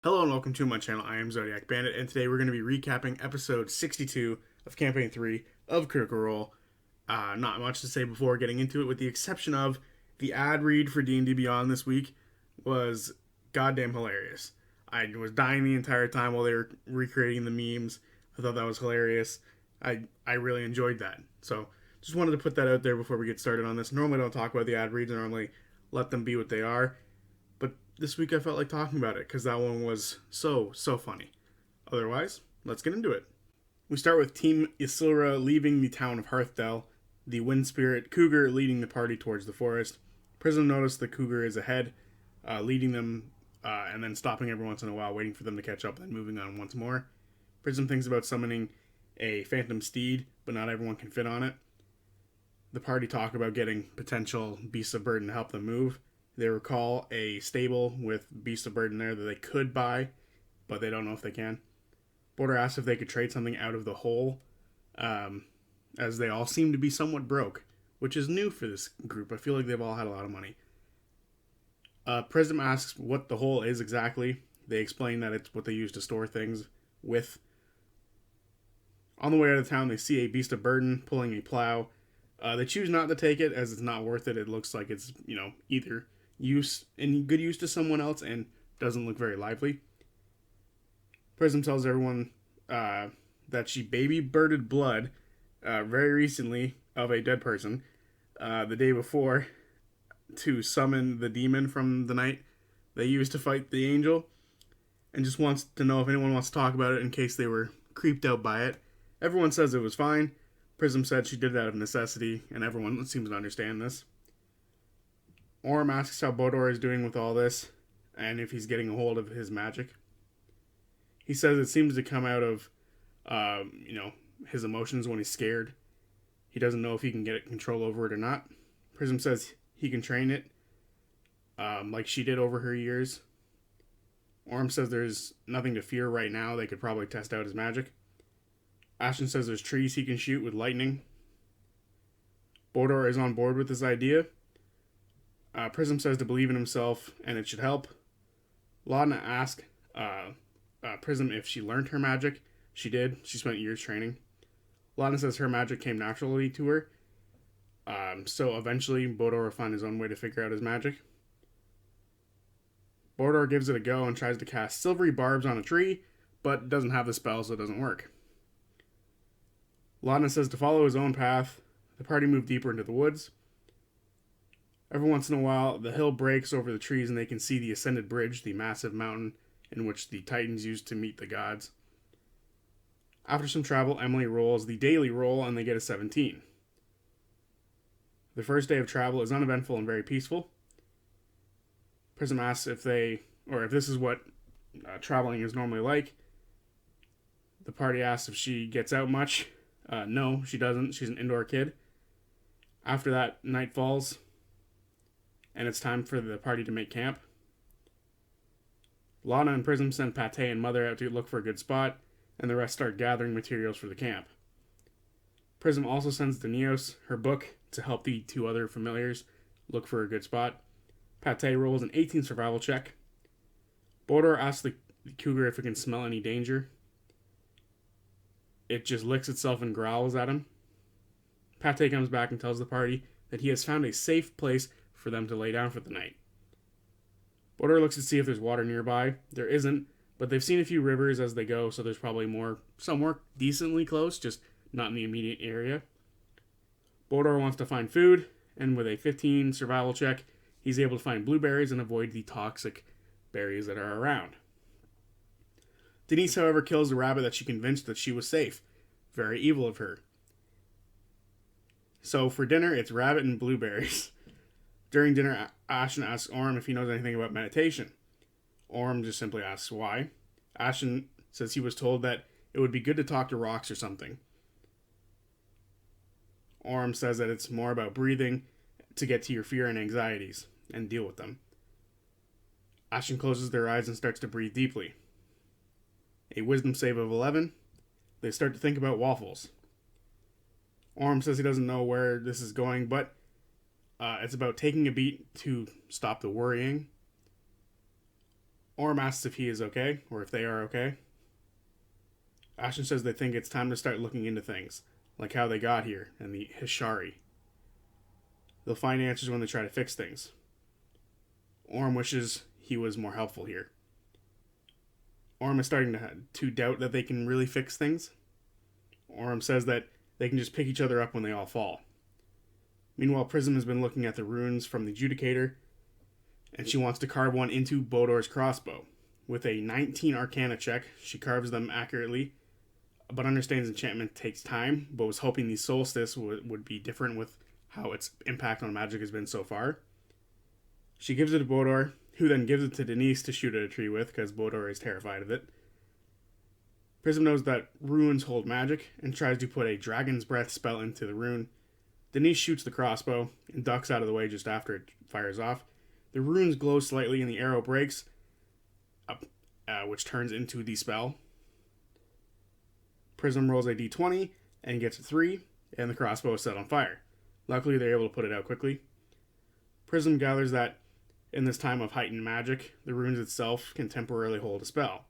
Hello and welcome to my channel. I am Zodiac Bandit, and today we're going to be recapping episode 62 of Campaign 3 of Critical Role. Not much to say before getting into it, with the exception of the ad read for D&D Beyond this week was goddamn hilarious. I was dying the entire time while they were recreating the memes. I thought that was hilarious. I really enjoyed that. So just wanted to put that out there before we get started on this. Normally I don't talk about the ad reads. I normally let them be what they are. But this week I felt like talking about it because that one was so funny. Otherwise, let's get into it. We start with Team Isilra leaving the town of Hearthdale, the Wind Spirit Cougar leading the party towards the forest. Prism noticed the Cougar is ahead, leading them and then stopping every once in a while, waiting for them to catch up, then moving on once more. Prism thinks about summoning a phantom steed, but not everyone can fit on it. The party talk about getting potential beasts of burden to help them move. They recall a stable with beasts of burden there that they could buy, but they don't know if they can. Border asks if they could trade something out of the hole, as they all seem to be somewhat broke, which is new for this group. I feel like they've all had a lot of money. Prism asks what the hole is exactly. They explain that it's what they use to store things with. On the way out of town, they see a beast of burden pulling a plow. They choose not to take it as it's not worth it. It looks like it's, either good use to someone else and doesn't look very lively. Prism tells everyone that she baby birded blood very recently of a dead person the day before to summon the demon from the night they used to fight the angel, and just wants to know if anyone wants to talk about it in case they were creeped out by it. Everyone says it was fine. Prism said she did it out of necessity, and everyone seems to understand this. Orm asks how Bodor is doing with all this, and if he's getting a hold of his magic. He says it seems to come out of, his emotions when he's scared. He doesn't know if he can get control over it or not. Prism says he can train it, like she did over her years. Orm says there's nothing to fear right now. They could probably test out his magic. Ashton says there's trees he can shoot with lightning. Bodor is on board with this idea. Prism says to believe in himself and it should help. Laudna asks Prism if she learned her magic. She did. She spent years training. Laudna says her magic came naturally to her. So eventually Bodor will find his own way to figure out his magic. Bodor gives it a go and tries to cast silvery barbs on a tree, but doesn't have the spell, so it doesn't work. Laudna says to follow his own path. The party move deeper into the woods. Every once in a while, the hill breaks over the trees and they can see the ascended bridge, the massive mountain in which the Titans used to meet the gods. After some travel, Emily rolls the daily roll and they get a 17. The first day of travel is uneventful and very peaceful. Prism asks if this is what traveling is normally like. The party asks if she gets out much. No, she doesn't. She's an indoor kid. After that, night falls, and it's time for the party to make camp. Lana and Prism send Pate and Mother out to look for a good spot, and the rest start gathering materials for the camp. Prism also sends Danios her book to help the two other familiars look for a good spot. Pate rolls an 18 survival check. Bodor asks the cougar if it can smell any danger. It just licks itself and growls at him. Pate comes back and tells the party that he has found a safe place for them to lay down for the night. Bodor looks to see if there's water nearby. There isn't, but they've seen a few rivers as they go, so there's probably more somewhere decently close, just not in the immediate area. Bodor wants to find food, and with a 15 survival check, he's able to find blueberries and avoid the toxic berries that are around. Denise, however, kills the rabbit that she convinced that she was safe. Very evil of her. So for dinner, it's rabbit and blueberries. During dinner, Ashton asks Orm if he knows anything about meditation. Orm just simply asks why. Ashton says he was told that it would be good to talk to rocks or something. Orm says that it's more about breathing to get to your fear and anxieties and deal with them. Ashton closes their eyes and starts to breathe deeply. A wisdom save of 11. They start to think about waffles. Orm says he doesn't know where this is going, but it's about taking a beat to stop the worrying. Orm asks if he is okay, or if they are okay. Ashton says they think it's time to start looking into things, like how they got here and the Hishari. They'll find answers when they try to fix things. Orm wishes he was more helpful here. Orm is starting to doubt that they can really fix things. Orm says that they can just pick each other up when they all fall. Meanwhile, Prism has been looking at the runes from the Judicator, and she wants to carve one into Bodor's crossbow. With a 19 Arcana check, she carves them accurately, but understands enchantment takes time, but was hoping the Solstice would be different with how its impact on magic has been so far. She gives it to Bodor, who then gives it to Denise to shoot at a tree with, because Bodor is terrified of it. Prism knows that runes hold magic, and tries to put a Dragon's Breath spell into the rune. Denise shoots the crossbow, and ducks out of the way just after it fires off. The runes glow slightly, and the arrow breaks, which turns into the spell. Prism rolls a d20, and gets a 3, and the crossbow is set on fire. Luckily, they're able to put it out quickly. Prism gathers that in this time of heightened magic, the runes itself can temporarily hold a spell.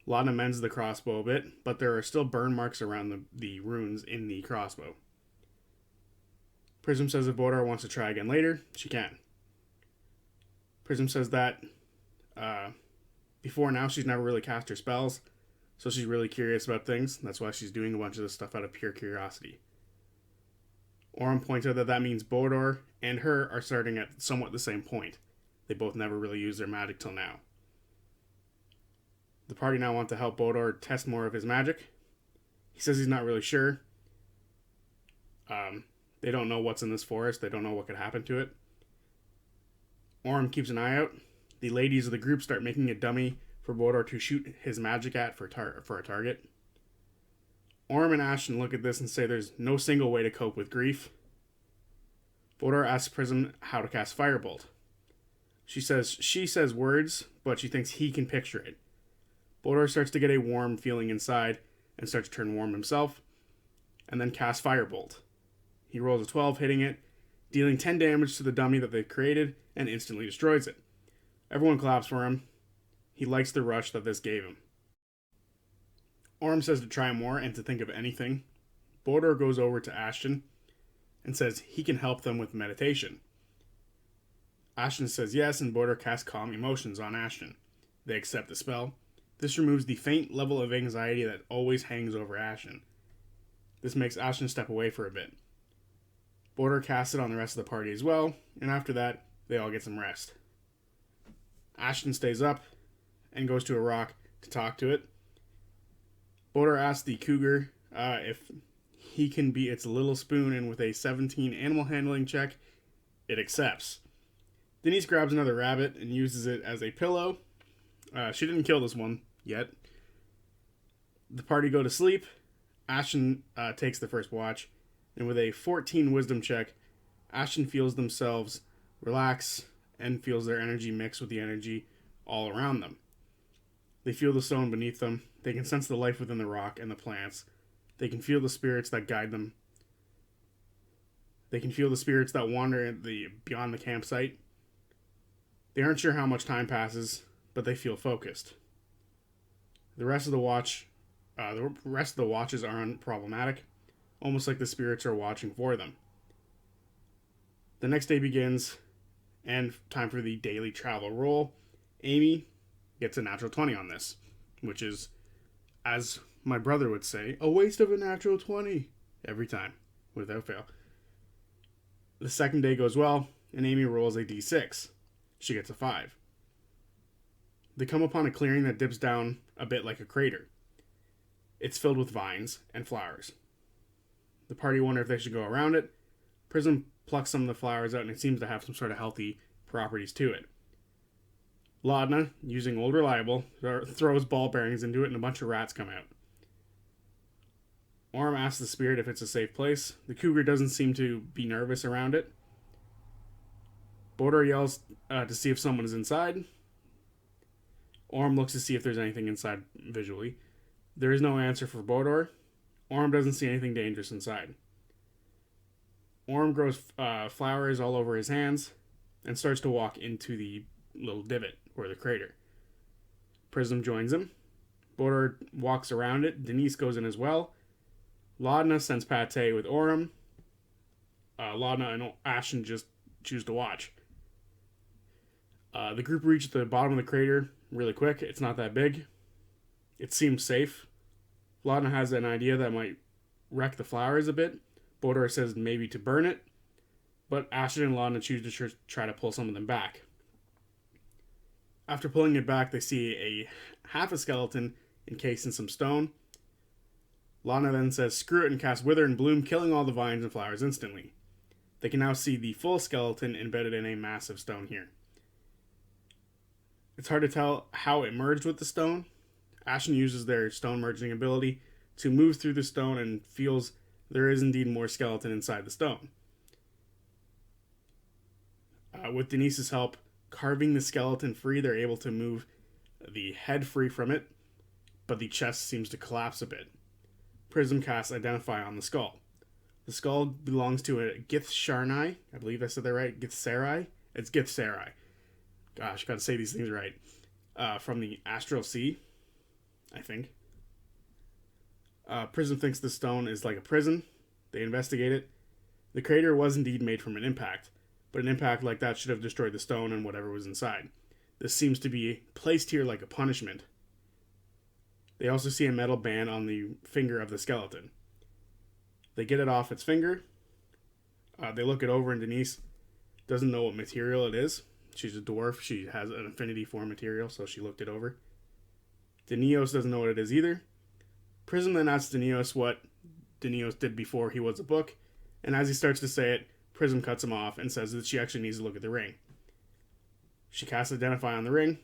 Laudna mends the crossbow a bit, but there are still burn marks around the runes in the crossbow. Prism says if Bodor wants to try again later, she can. Prism says that before now she's never really cast her spells, so she's really curious about things. That's why she's doing a bunch of this stuff out of pure curiosity. Orm points out that means Bodor and her are starting at somewhat the same point. They both never really used their magic till now. The party now want to help Bodor test more of his magic. He says he's not really sure. They don't know what's in this forest. They don't know what could happen to it. Orm keeps an eye out. The ladies of the group start making a dummy for Bodor to shoot his magic at for a target. Orm and Ashton look at this and say there's no single way to cope with grief. Bodor asks Prism how to cast Firebolt. She says words, but she thinks he can picture it. Bodor starts to get a warm feeling inside and starts to turn warm himself, and then casts Firebolt. He rolls a 12, hitting it, dealing 10 damage to the dummy that they've created, and instantly destroys it. Everyone claps for him. He likes the rush that this gave him. Orm says to try more and to think of anything. Bodor goes over to Ashton and says he can help them with meditation. Ashton says yes, and Bodor casts Calm Emotions on Ashton. They accept the spell. This removes the faint level of anxiety that always hangs over Ashton. This makes Ashton step away for a bit. Bodor casts it on the rest of the party as well, and after that, they all get some rest. Ashton stays up and goes to a rock to talk to it. Bodor asks the cougar if he can be its little spoon, and with a 17 animal handling check, it accepts. Denise grabs another rabbit and uses it as a pillow. She didn't kill this one yet. The party go to sleep. Ashton takes the first watch, and with a 14 wisdom check, Ashton feels themselves relax and feels their energy mix with the energy all around them. They feel the stone beneath them. They can sense the life within the rock and the plants. They can feel the spirits that guide them. They can feel the spirits that wander beyond the campsite. They aren't sure how much time passes, but they feel focused. The rest of the watches are unproblematic, almost like the spirits are watching for them. The next day begins, and time for the daily travel roll. Amy gets a natural 20 on this, which is, as my brother would say, a waste of a natural 20 every time, without fail. The second day goes well, and Amy rolls a d6. She gets a 5. They come upon a clearing that dips down a bit like a crater. It's filled with vines and flowers. The party wonder if they should go around it. Prism plucks some of the flowers out, and it seems to have some sort of healthy properties to it. Laudna, using Old Reliable, throws ball bearings into it, and a bunch of rats come out. Orm asks the spirit if it's a safe place. The cougar doesn't seem to be nervous around it. Bodor yells to see if someone is inside. Orm looks to see if there's anything inside visually. There is no answer for Bodor. Orm doesn't see anything dangerous inside. Orm grows flowers all over his hands and starts to walk into the little divot, or the crater. Prism joins him. Bodor walks around it. Denise goes in as well. Laudna sends Pate with Orym. Laudna and Ashton just choose to watch. The group reaches the bottom of the crater really quick. It's not that big. It seems safe. Laudna has an idea that might wreck the flowers a bit. Bodor says maybe to burn it, but Ashton and Laudna choose to try to pull some of them back. After pulling it back, they see a half a skeleton encased in some stone. Laudna then says screw it and casts Wither and Bloom, killing all the vines and flowers instantly. They can now see the full skeleton embedded in a massive stone here. It's hard to tell how it merged with the stone. Ashton uses their stone merging ability to move through the stone and feels there is indeed more skeleton inside the stone. With Denise's help, carving the skeleton free, they're able to move the head free from it, but the chest seems to collapse a bit. Prism casts Identify on the skull. The skull belongs to a Githsharnai. I believe I said that right. Githzerai? It's Githzerai. Gosh, gotta say these things right. From the Astral Sea, I think. Prism thinks the stone is like a prison. They investigate it. The crater was indeed made from an impact, but an impact like that should have destroyed the stone and whatever was inside. This seems to be placed here like a punishment. They also see a metal band on the finger of the skeleton. They get it off its finger. They look it over, and Denise doesn't know what material it is. She's a dwarf. She has an affinity for material, so she looked it over. Denios doesn't know what it is either. Prism then asks Denios what Denios did before he was a book, and as he starts to say it, Prism cuts him off and says that she actually needs to look at the ring. She casts Identify on the ring.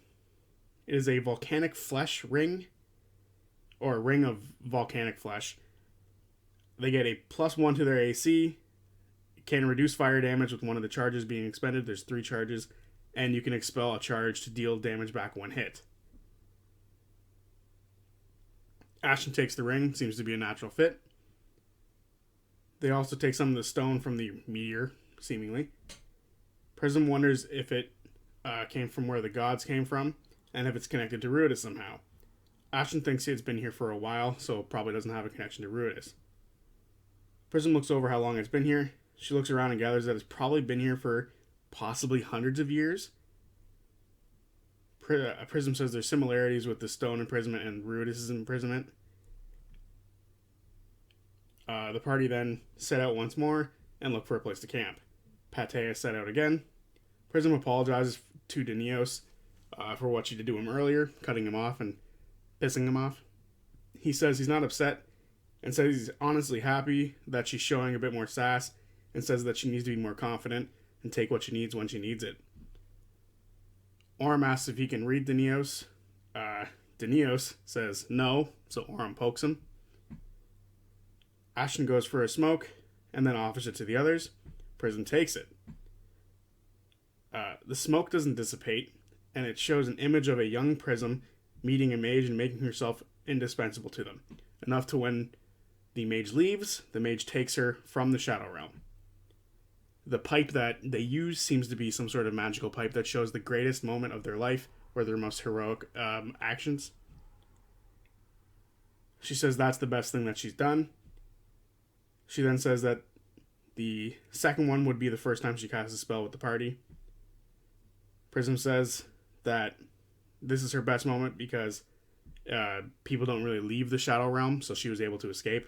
It is a volcanic flesh ring, or a ring of volcanic flesh. They get a +1 to their AC, can reduce fire damage with one of the charges being expended. There's 3 charges, and you can expel a charge to deal damage back when hit. Ashton takes the ring, seems to be a natural fit. They also take some of the stone from the meteor, seemingly. Prism wonders if it came from where the gods came from, and if it's connected to Ruidus somehow. Ashton thinks it's been here for a while, so it probably doesn't have a connection to Ruidus. Prism looks over how long it's been here. She looks around and gathers that it's probably been here for possibly hundreds of years. Prism says there's similarities with the stone imprisonment and Ruidus' imprisonment. The party then set out once more and look for a place to camp. Pate set out again. Prism apologizes to Denios for what she did to him earlier, cutting him off and pissing him off. He says he's not upset and says he's honestly happy that she's showing a bit more sass, and says that she needs to be more confident and take what she needs when she needs it. Orym asks if he can read Denios. Denios says no, so Orym pokes him. Ashton goes for a smoke and then offers it to the others. Prism takes it. The smoke doesn't dissipate, and it shows an image of a young Prism meeting a mage and making herself indispensable to them. Enough to when the mage leaves, the mage takes her from the Shadow Realm. The pipe that they use seems to be some sort of magical pipe that shows the greatest moment of their life or their most heroic actions. She says that's the best thing that she's done. She then says that the second one would be the first time she casts a spell with the party. Prism says that this is her best moment because people don't really leave the Shadow Realm, so she was able to escape.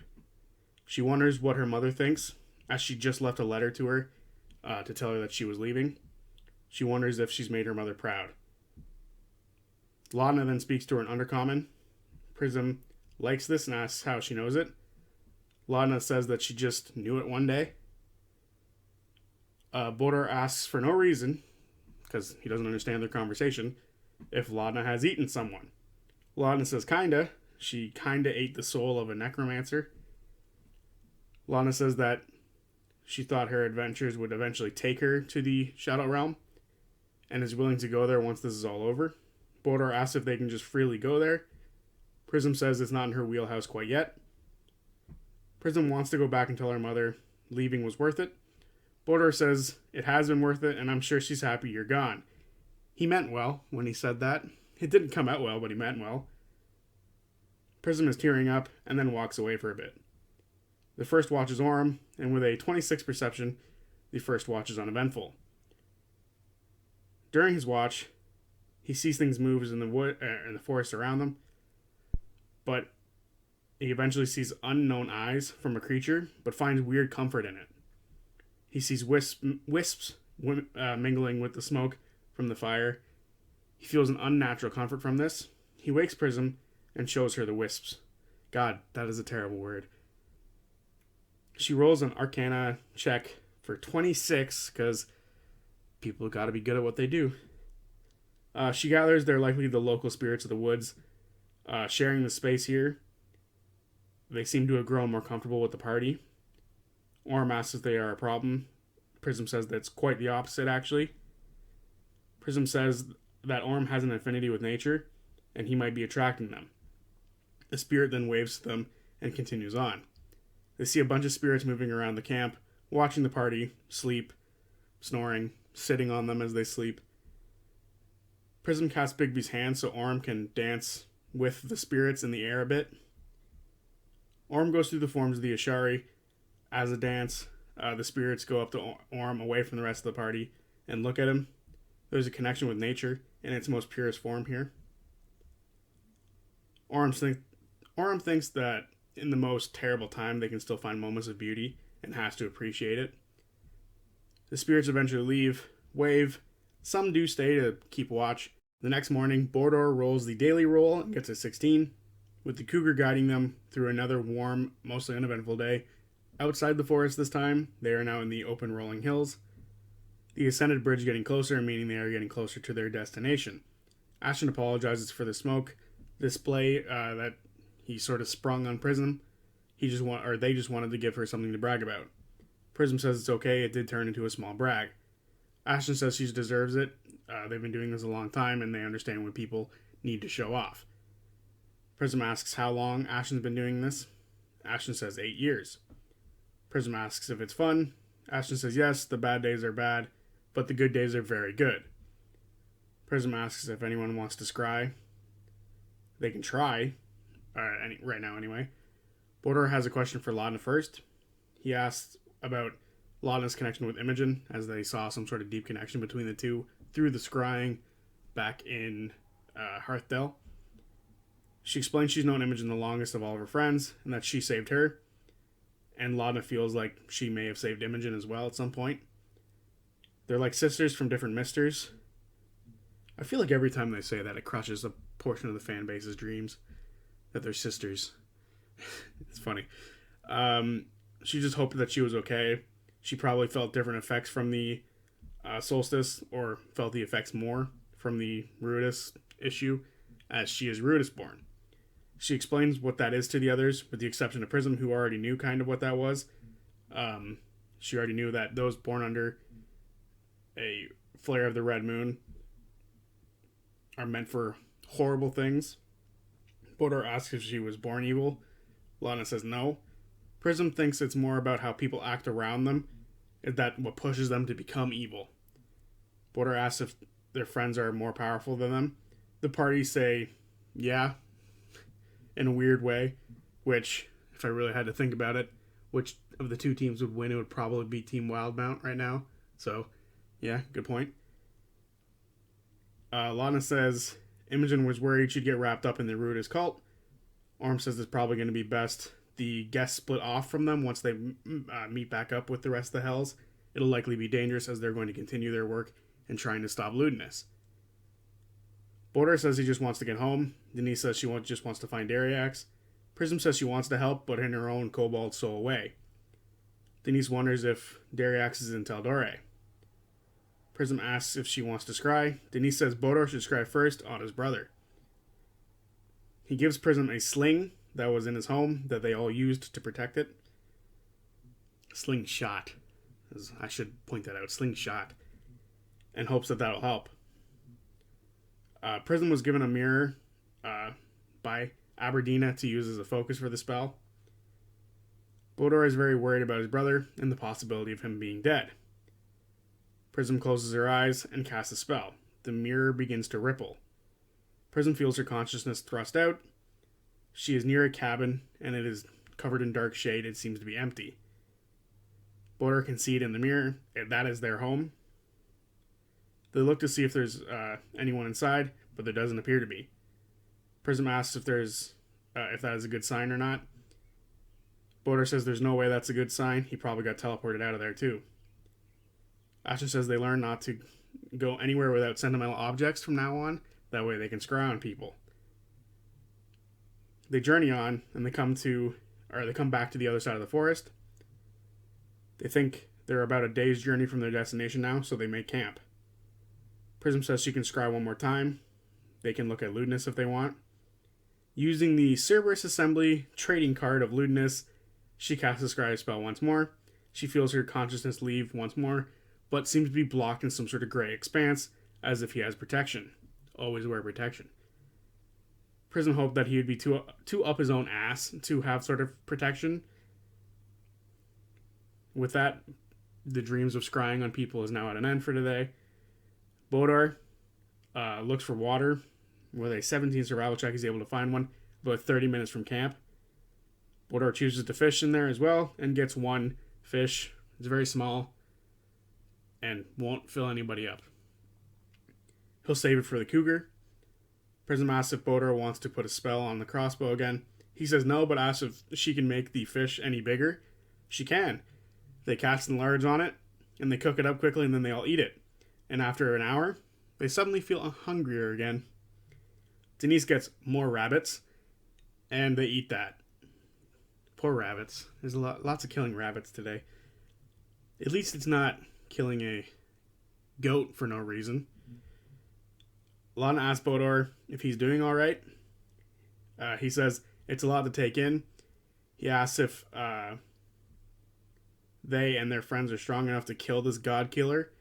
She wonders what her mother thinks, as she just left a letter to her to tell her that she was leaving. She wonders if she's made her mother proud. Laudna then speaks to her in Undercommon. Prism likes this and asks how she knows it. Laudna says that she just knew it one day. Bodor asks for no reason, because he doesn't understand their conversation, if Laudna has eaten someone. Laudna says kinda. She kinda ate the soul of a necromancer. Laudna says that she thought her adventures would eventually take her to the Shadow Realm, and is willing to go there once this is all over. Bodor asks if they can just freely go there. Prism says it's not in her wheelhouse quite yet. Prism wants to go back and tell her mother leaving was worth it. Bodor says it has been worth it, and I'm sure she's happy you're gone. He meant well when he said that. It didn't come out well, but he meant well. Prism is tearing up and then walks away for a bit. The first watch is Orm, and with a 26 perception, the first watch is uneventful. During his watch, he sees things move in the forest around them, but he eventually sees unknown eyes from a creature, but finds weird comfort in it. He sees wisps mingling with the smoke from the fire. He feels an unnatural comfort from this. He wakes Prism and shows her the wisps. God, that is a terrible word. She rolls an Arcana check for 26, because people gotta be good at what they do. She gathers they're likely the local spirits of the woods, sharing the space here. They seem to have grown more comfortable with the party. Orm asks if they are a problem. Prism says that's quite the opposite, actually. Prism says that Orm has an affinity with nature, and he might be attracting them. The spirit then waves to them and continues on. They see a bunch of spirits moving around the camp, watching the party, sleep, snoring, sitting on them as they sleep. Prism casts Bigby's hand so Orm can dance with the spirits in the air a bit. Orm goes through the forms of the Ashari. As a dance, the spirits go up to Orm away from the rest of the party and look at him. There's a connection with nature in its most purest form here. Orm thinks that in the most terrible time they can still find moments of beauty and has to appreciate it. The spirits eventually leave, wave. Some do stay to keep watch. The next morning, Bordor rolls the daily roll and gets a 16, with the cougar guiding them through another warm, mostly uneventful day. Outside the forest this time, they are now in the open rolling hills. The ascended bridge getting closer, meaning they are getting closer to their destination. Ashen apologizes for the smoke display that he sort of sprung on Prism. They just wanted to give her something to brag about. Prism says it's okay, it did turn into a small brag. Ashen says she deserves it. They've been doing this a long time, and they understand when people need to show off. Prism asks how long Ashen's been doing this. Ashen says 8 years. Prism asks if it's fun. Ashen says yes, the bad days are bad, but the good days are very good. Prism asks if anyone wants to scry. They can try, right now anyway. Bordor has a question for Laudna first. He asks about Laudna's connection with Imogen, as they saw some sort of deep connection between the two through the scrying back in Hearthdale. She explains she's known Imogen the longest of all of her friends, and that she saved her. And Laudna feels like she may have saved Imogen as well at some point. They're like sisters from different misters. I feel like every time they say that, it crushes a portion of the fan base's dreams that they're sisters. It's funny. She just hoped that she was okay. She probably felt different effects from the solstice, or felt the effects more from the Ruidus issue, as she is Ruidus born. She explains what that is to the others, with the exception of Prism, who already knew kind of what that was. She already knew that those born under a flare of the red moon are meant for horrible things. Bordor asks if she was born evil. Laudna says no. Prism thinks it's more about how people act around them, is that what pushes them to become evil. Bordor asks if their friends are more powerful than them. The party say, yeah, in a weird way, which, if I really had to think about it, which of the two teams would win, it would probably be Team Wildmount right now. So, yeah, good point. Laudna says Imogen was worried she'd get wrapped up in the Ruidus cult. Orm says it's probably going to be best the guests split off from them once they meet back up with the rest of the Hells. It'll likely be dangerous, as they're going to continue their work and trying to stop lewdness. Bordor says he just wants to get home. Denise says she just wants to find Dariax. Prism says she wants to help, but in her own kobold soul way. Denise wonders if Dariax is in Taldore. Prism asks if she wants to scry. Denise says Bordor should scry first on his brother. He gives Prism a sling that was in his home that they all used to protect it. Slingshot. I should point that out. Slingshot. And hopes that that'll help. Prism was given a mirror by Aberdina to use as a focus for the spell. Bordor is very worried about his brother and the possibility of him being dead. Prism closes her eyes and casts a spell. The mirror begins to ripple. Prism feels her consciousness thrust out. She is near a cabin, and it is covered in dark shade. It seems to be empty. Bodor can see it in the mirror. That is their home. They look to see if there's anyone inside, but there doesn't appear to be. Prism asks if that is a good sign or not. Bodor says there's no way that's a good sign. He probably got teleported out of there too. Ashton says they learn not to go anywhere without sentimental objects from now on. That way they can scry on people. They journey on, and they come back to the other side of the forest. They think they're about a day's journey from their destination now, so they make camp. Prism says she can scry one more time. They can look at lewdness if they want. Using the Cerberus Assembly trading card of lewdness, she casts a scry spell once more. She feels her consciousness leave once more, but seems to be blocked in some sort of gray expanse, as if he has protection. Always wear protection. Prism hoped that he would be too up his own ass to have sort of protection. With that, the dreams of scrying on people is now at an end for today. Bodor looks for water. With a 17 survival check, he's able to find one about 30 minutes from camp. Bodor chooses to fish in there as well and gets one fish. It's very small and won't fill anybody up. He'll save it for the cougar. Prism asks if Bodor wants to put a spell on the crossbow again. He says no, but asks if she can make the fish any bigger. She can. They cast enlarge on it, and they cook it up quickly, and then they all eat it. And after an hour, they suddenly feel hungrier again. Denise gets more rabbits, and they eat that. Poor rabbits. There's lots of killing rabbits today. At least it's not killing a goat for no reason. Lana asks Bodor if he's doing alright. He says it's a lot to take in. He asks if they and their friends are strong enough to kill this god killer.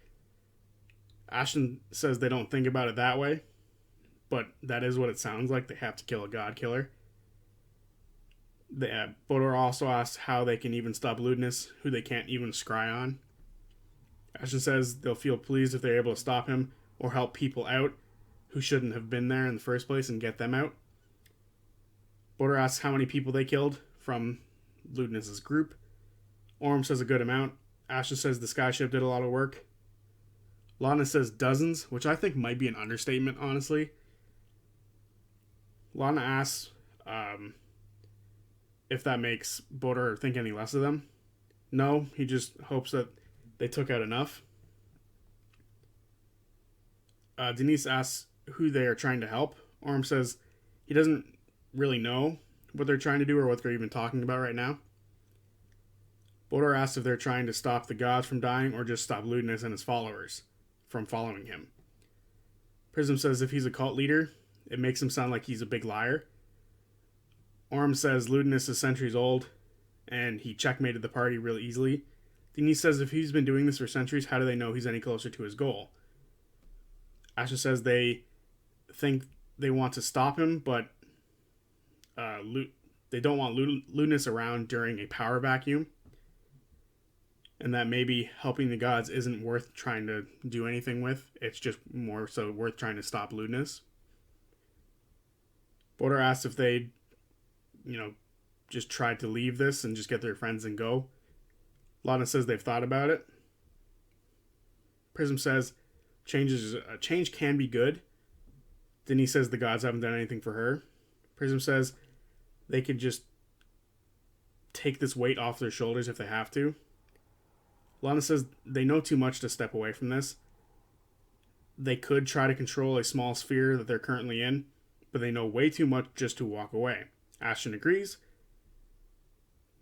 Ashton says they don't think about it that way, but that is what it sounds like. They have to kill a god killer. Bodor also asks how they can even stop lewdness, who they can't even scry on. Ashton says they'll feel pleased if they're able to stop him or help people out who shouldn't have been there in the first place and get them out. Bodor asks how many people they killed from lewdness's group. Orm says a good amount. Ashton says the skyship did a lot of work. Lana says dozens, which I think might be an understatement, honestly. Lana asks if that makes Bodor think any less of them. No, he just hopes that they took out enough. Denise asks who they are trying to help. Orm says he doesn't really know what they're trying to do or what they're even talking about right now. Bodor asks if they're trying to stop the gods from dying or just stop lewdness and his followers from following him. Prism says if he's a cult leader, it makes him sound like he's a big liar. Orm says lewdness is centuries old and he checkmated the party really easily. Denise says if he's been doing this for centuries, how do they know he's any closer to his goal? Asha says they think they want to stop him, but they don't want lewdness around during a power vacuum. And that maybe helping the gods isn't worth trying to do anything with. It's just more so worth trying to stop lewdness. Bodor asks if they, just tried to leave this and just get their friends and go. Lana says they've thought about it. Prism says change can be good. Denise says the gods haven't done anything for her. Prism says they could just take this weight off their shoulders if they have to. Lana says they know too much to step away from this. They could try to control a small sphere that they're currently in, but they know way too much just to walk away. Ashton agrees.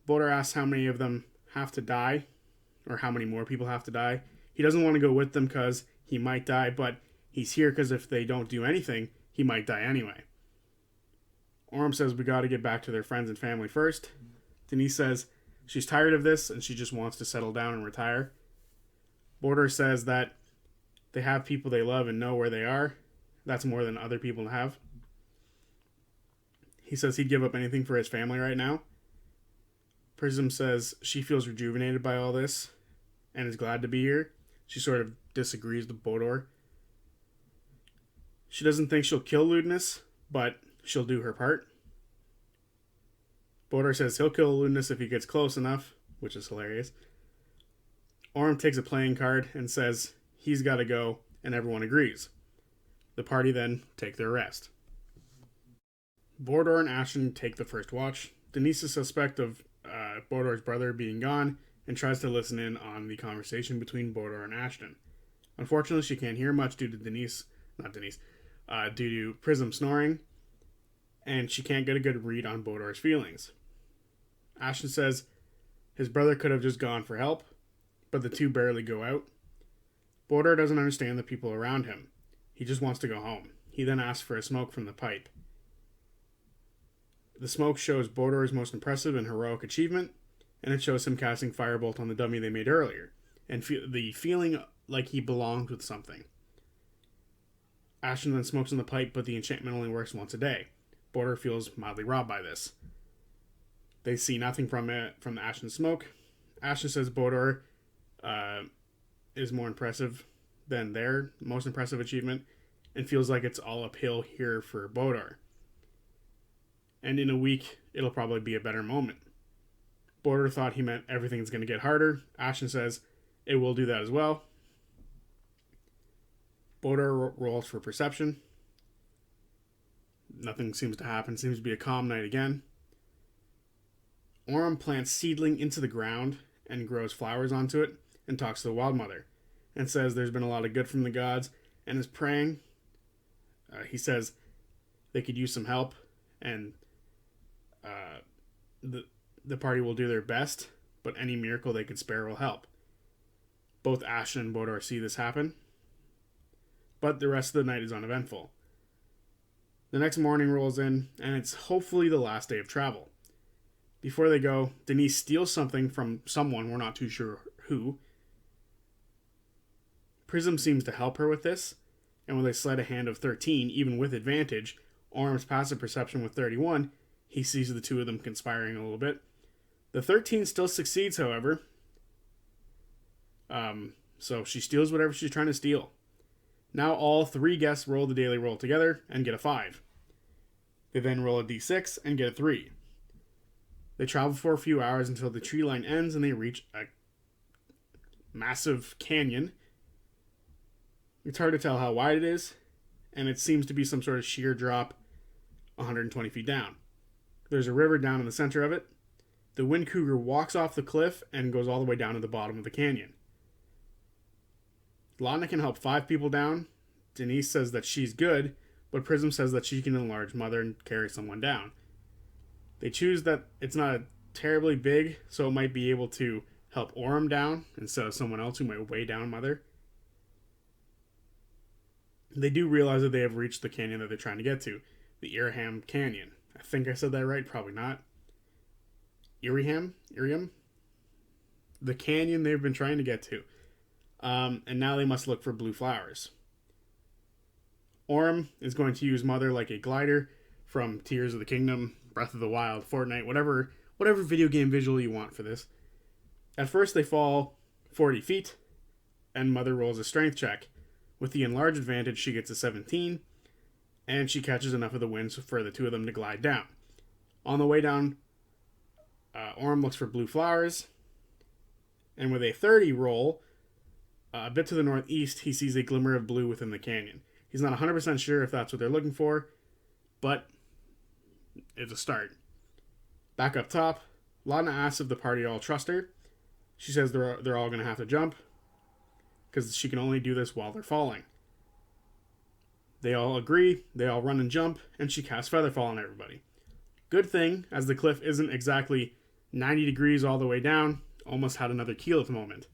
Bodor asks how many of them have to die, or how many more people have to die. He doesn't want to go with them because he might die, but he's here because if they don't do anything, he might die anyway. Orm says we got to get back to their friends and family first. Denise says she's tired of this and she just wants to settle down and retire. Bodor says that they have people they love and know where they are. That's more than other people have. He says he'd give up anything for his family right now. Prism says she feels rejuvenated by all this and is glad to be here. She sort of disagrees with Bodor. She doesn't think she'll kill Ludinus, but she'll do her part. Bodor says he'll kill Ludinus if he gets close enough, which is hilarious. Orm takes a playing card and says he's got to go, and everyone agrees. The party then take their rest. Bodor and Ashen take the first watch. Denise is suspect of Bodor's brother being gone and tries to listen in on the conversation between Bodor and Ashton. Unfortunately, she can't hear much due to due to Prism snoring, and she can't get a good read on Bodor's feelings. Ashton says his brother could have just gone for help, but the two barely go out. Bodor doesn't understand the people around him. He just wants to go home. He then asks for a smoke from the pipe. The smoke shows Bodor's most impressive and heroic achievement, and it shows him casting Firebolt on the dummy they made earlier, and the feeling like he belonged with something. Ashton then smokes in the pipe, but the enchantment only works once a day. Bodor feels mildly robbed by this. They see nothing from the Ashton smoke. Ashton says Bodor is more impressive than their most impressive achievement, and feels like it's all uphill here for Bodor. And in a week, it'll probably be a better moment. Bodor thought he meant everything's going to get harder. Ashton says it will do that as well. Bodor rolls for perception. Nothing seems to happen. Seems to be a calm night again. Orm plants seedling into the ground and grows flowers onto it and talks to the Wild Mother and says there's been a lot of good from the gods and is praying. He says they could use some help and the party will do their best, but any miracle they could spare will help. Both Ashen and Bodor see this happen, but the rest of the night is uneventful. The next morning rolls in, and it's hopefully the last day of travel. Before they go, Denise steals something from someone, we're not too sure who. Prism seems to help her with this, and with a sleight of hand of 13, even with advantage, Orm's passive perception with 31, he sees the two of them conspiring a little bit. The 13 still succeeds, however. So she steals whatever she's trying to steal. Now all three guests roll the daily roll together and get a 5. They then roll a d6 and get a 3. They travel for a few hours until the tree line ends and they reach a massive canyon. It's hard to tell how wide it is, and it seems to be some sort of sheer drop 120 feet down. There's a river down in the center of it. The Wind Cougar walks off the cliff and goes all the way down to the bottom of the canyon. Laudna can help 5 people down. Denise says that she's good, but Prism says that she can enlarge Mother and carry someone down. They choose that it's not terribly big, so it might be able to help Orm down instead of someone else who might weigh down Mother. They do realize that they have reached the canyon that they're trying to get to, the Iriham Canyon. I think I said that right, probably not. Iriam? The canyon they've been trying to get to. And now they must look for blue flowers. Orm is going to use Mother like a glider from Tears of the Kingdom, Breath of the Wild, Fortnite, whatever video game visual you want for this. At first they fall 40 feet, and Mother rolls a strength check. With the enlarged advantage, she gets a 17, and she catches enough of the wind for the two of them to glide down. On the way down, Orm looks for blue flowers, and with a 30 roll, a bit to the northeast, he sees a glimmer of blue within the canyon. He's not 100% sure if that's what they're looking for, but it's a start. Back up top, Laudna asks if the party all trust her. She says they're all going to have to jump, because she can only do this while they're falling. They all agree, they all run and jump, and she casts Featherfall on everybody. Good thing, as the cliff isn't exactly 90 degrees all the way down, almost had another keel at the moment.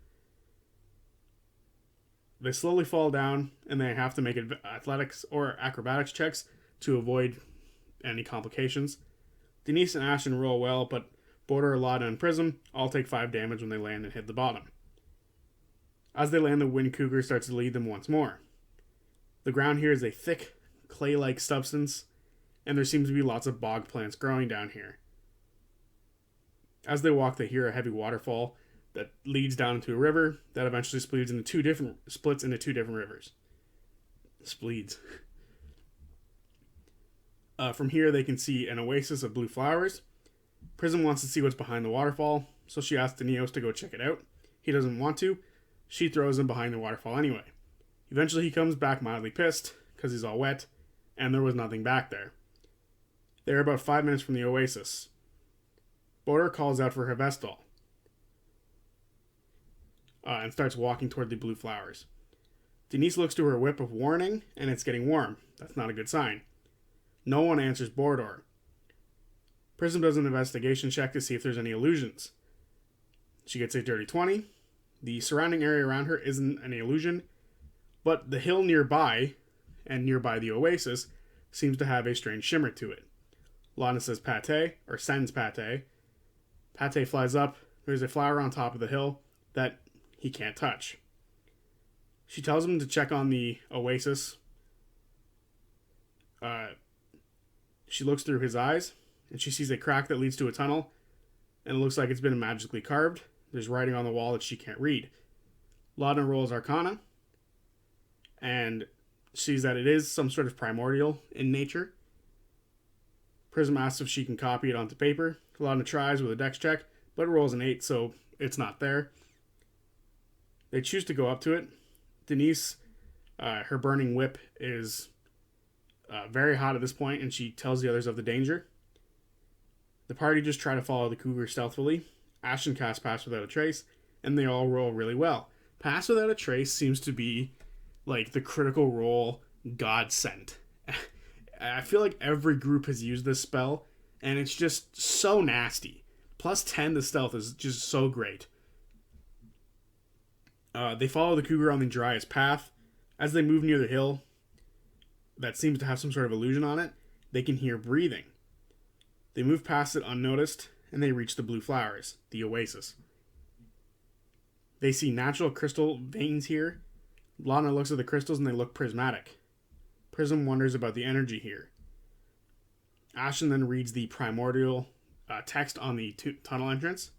They slowly fall down, and they have to make athletics or acrobatics checks to avoid any complications. Denise and Ashton roll well, but Bodor, Laudna, and Prism all take 5 damage when they land and hit the bottom. As they land, the Wind Cougar starts to lead them once more. The ground here is a thick, clay-like substance, and there seems to be lots of bog plants growing down here. As they walk, they hear a heavy waterfall that leads down into a river that eventually splits into two different rivers. Spleeds. From here, they can see an oasis of blue flowers. Prism wants to see what's behind the waterfall, so she asks Danios to go check it out. He doesn't want to. She throws him behind the waterfall anyway. Eventually, he comes back mildly pissed because he's all wet, and there was nothing back there. They're about 5 minutes from the oasis. Border calls out for her Vestal and starts walking toward the blue flowers. Denise looks to her whip of warning, and it's getting warm. That's not a good sign. No one answers Bordor. Prism does an investigation check to see if there's any illusions. She gets a dirty 20. The surrounding area around her isn't any illusion, but the hill nearby, and nearby the oasis, seems to have a strange shimmer to it. Lana says pate, or sends pate. Pate flies up. There's a flower on top of the hill that he can't touch. She tells him to check on the oasis. She looks through his eyes, and she sees a crack that leads to a tunnel, and it looks like it's been magically carved. There's writing on the wall that she can't read. Lana rolls Arcana, and sees that it is some sort of primordial in nature. Prism asks if she can copy it onto paper. Lana tries with a dex check, but it rolls an 8, so it's not there. They choose to go up to it. Denise, her burning whip is very hot at this point, and she tells the others of the danger. The party just try to follow the cougar stealthily. Ashton casts Pass Without a Trace, and they all roll really well. Pass Without a Trace seems to be like the critical role godsend. I feel like every group has used this spell, and it's just so nasty. Plus 10 to stealth is just so great. They follow the cougar on the driest path. As they move near the hill that seems to have some sort of illusion on it, they can hear breathing. They move past it unnoticed, and they reach the blue flowers, the oasis. They see natural crystal veins here. Lana looks at the crystals and they look prismatic. Prism wonders about the energy here. Ashton then reads the primordial text on the tunnel entrance.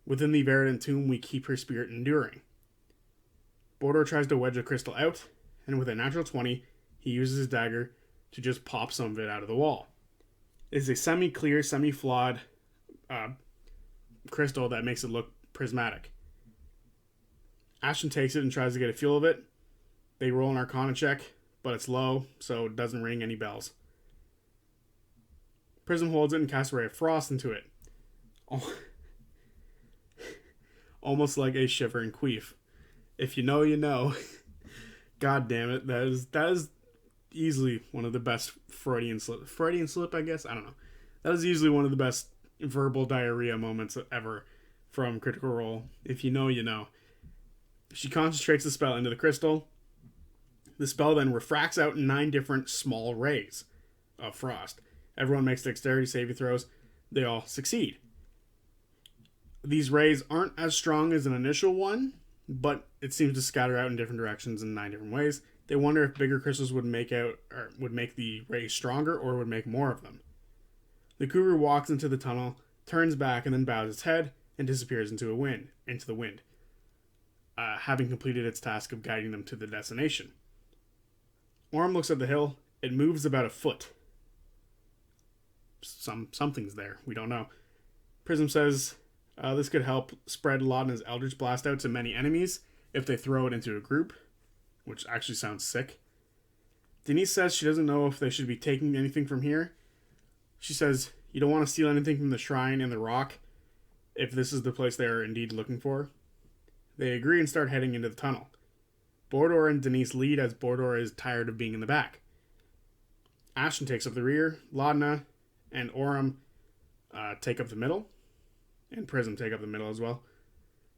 Within the Verdant tomb, we keep her spirit enduring. Bordor tries to wedge a crystal out, and with a natural 20, he uses his dagger to just pop some of it out of the wall. It is a semi-clear, semi-flawed crystal that makes it look prismatic. Ashton takes it and tries to get a feel of it. They roll an Arcana check, but it's low, so it doesn't ring any bells. Prism holds it and casts a ray of frost into it. Oh. Almost like a shivering queef. If you know, you know. God damn it. That is easily one of the best Freudian slip, I guess? I don't know. That is easily one of the best verbal diarrhea moments ever from Critical Role. If you know, you know. She concentrates the spell into the crystal. The spell then refracts out 9 different small rays of frost. Everyone makes dexterity saving throws. They all succeed. These rays aren't as strong as an initial one, but it seems to scatter out in different directions in 9 different ways. They wonder if bigger crystals would make the rays stronger or would make more of them. The cougar walks into the tunnel, turns back, and then bows its head and disappears into the wind, having completed its task of guiding them to the destination. Orm looks at the hill. It moves about a foot. Something's there. We don't know. Prism says this could help spread Laudna's Eldritch Blast out to many enemies if they throw it into a group, which actually sounds sick. Denise says she doesn't know if they should be taking anything from here. She says you don't want to steal anything from the shrine and the rock if this is the place they are indeed looking for. They agree and start heading into the tunnel. Bordor and Denise lead as Bordor is tired of being in the back. Ashton takes up the rear. Laudna and Orm take up the middle. And Prism take up the middle as well.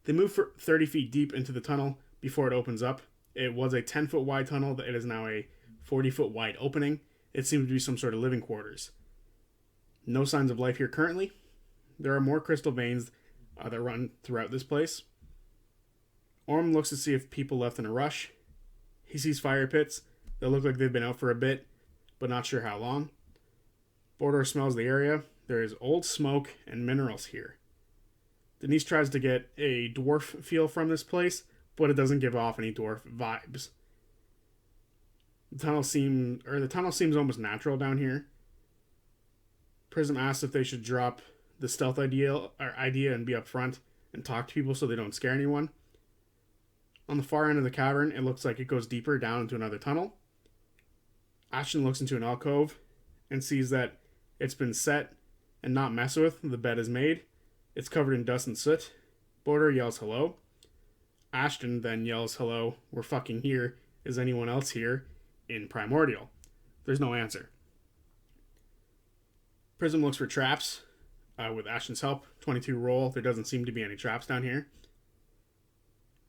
They move for 30 feet deep into the tunnel before it opens up. It was a 10-foot wide tunnel. It is now a 40-foot wide opening. It seems to be some sort of living quarters. No signs of life here currently. There are more crystal veins that run throughout this place. Orm looks to see if people left in a rush. He sees fire pits that look like they've been out for a bit, but not sure how long. Bordor smells the area. There is old smoke and minerals here. Denise tries to get a dwarf feel from this place, but it doesn't give off any dwarf vibes. The tunnel seems almost natural down here. Prism asks if they should drop the stealth idea and be up front and talk to people so they don't scare anyone. On the far end of the cavern, it looks like it goes deeper down into another tunnel. Ashton looks into an alcove and sees that it's been set and not messed with. The bed is made. It's covered in dust and soot. Border yells hello. Ashton then yells hello. We're fucking here. Is anyone else here? In Primordial. There's no answer. Prism looks for traps with Ashton's help. 22 roll. There doesn't seem to be any traps down here.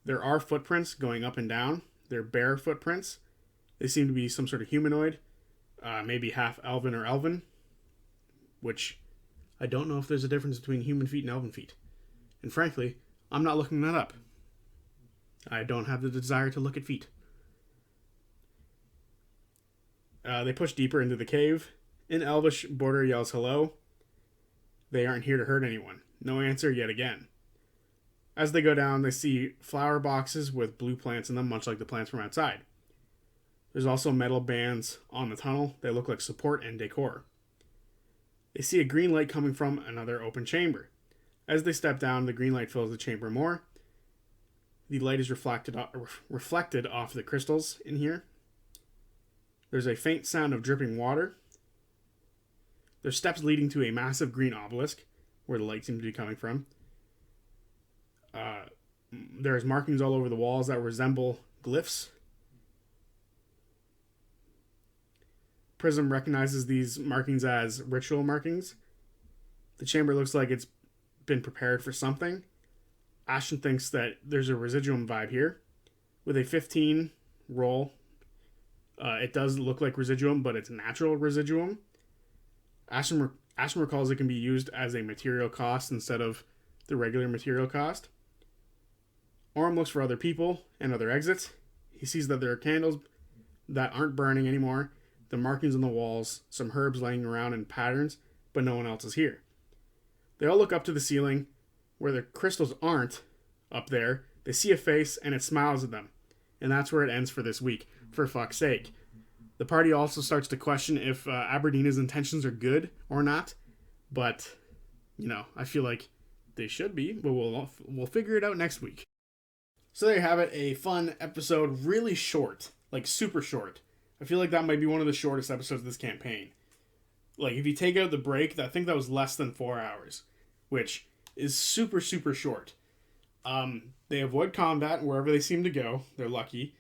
There are footprints going up and down. They're bare footprints. They seem to be some sort of humanoid, maybe half elven or elven, which I don't know if there's a difference between human feet and elven feet. And frankly, I'm not looking that up. I don't have the desire to look at feet. They push deeper into the cave. In Elvish, Border yells hello. They aren't here to hurt anyone. No answer yet again. As they go down, they see flower boxes with blue plants in them, much like the plants from outside. There's also metal bands on the tunnel. They look like support and decor. They see a green light coming from another open chamber. As they step down, the green light fills the chamber more. The light is reflected off the crystals in here. There's a faint sound of dripping water. There's steps leading to a massive green obelisk, where the light seems to be coming from. There's markings all over the walls that resemble glyphs. Prism recognizes these markings as ritual markings. The chamber looks like it's been prepared for something. Ashton thinks that there's a residuum vibe here. With a 15 roll, it does look like residuum, but it's natural residuum. Ashton recalls it can be used as a material cost instead of the regular material cost. Orm looks for other people and other exits. He sees that there are candles that aren't burning anymore, the markings on the walls, some herbs laying around in patterns, but no one else is here. They all look up to the ceiling, where the crystals aren't up there. They see a face, and it smiles at them. And that's where it ends for this week, for fuck's sake. The party also starts to question if Aberdeen's intentions are good or not, but, I feel like they should be, but we'll figure it out next week. So there you have it, a fun episode, really short, like super short. I feel like that might be one of the shortest episodes of this campaign. Like, if you take out the break, I think that was less than 4 hours, which is super, super short. They avoid combat wherever they seem to go. They're lucky.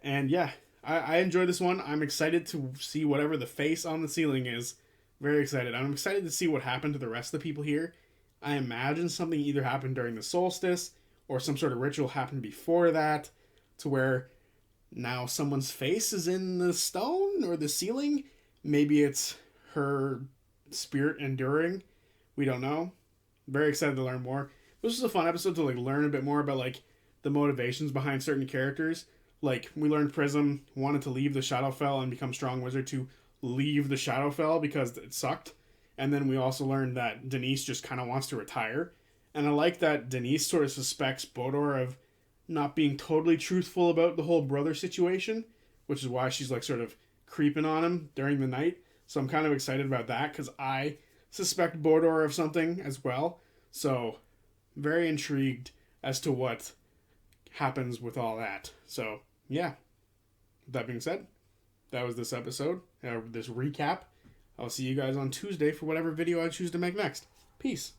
And yeah, I enjoy this one. I'm excited to see whatever the face on the ceiling is. Very excited. I'm excited to see what happened to the rest of the people here. I imagine something either happened during the solstice or some sort of ritual happened before that to where now someone's face is in the stone or the ceiling. Maybe it's her spirit enduring. We don't know. Very excited to learn more. This was a fun episode to learn a bit more about the motivations behind certain characters. We learned Prism wanted to leave the Shadowfell and become Strong Wizard to leave the Shadowfell because it sucked. And then we also learned that Denise just kind of wants to retire. And I like that Denise sort of suspects Bodor of not being totally truthful about the whole brother situation, which is why she's sort of creeping on him during the night. So I'm kind of excited about that because I suspect Bodor of something as well. So very intrigued as to what happens with all that. So yeah, with that being said, that was this episode, this recap. I'll see you guys on Tuesday for whatever video I choose to make next. Peace.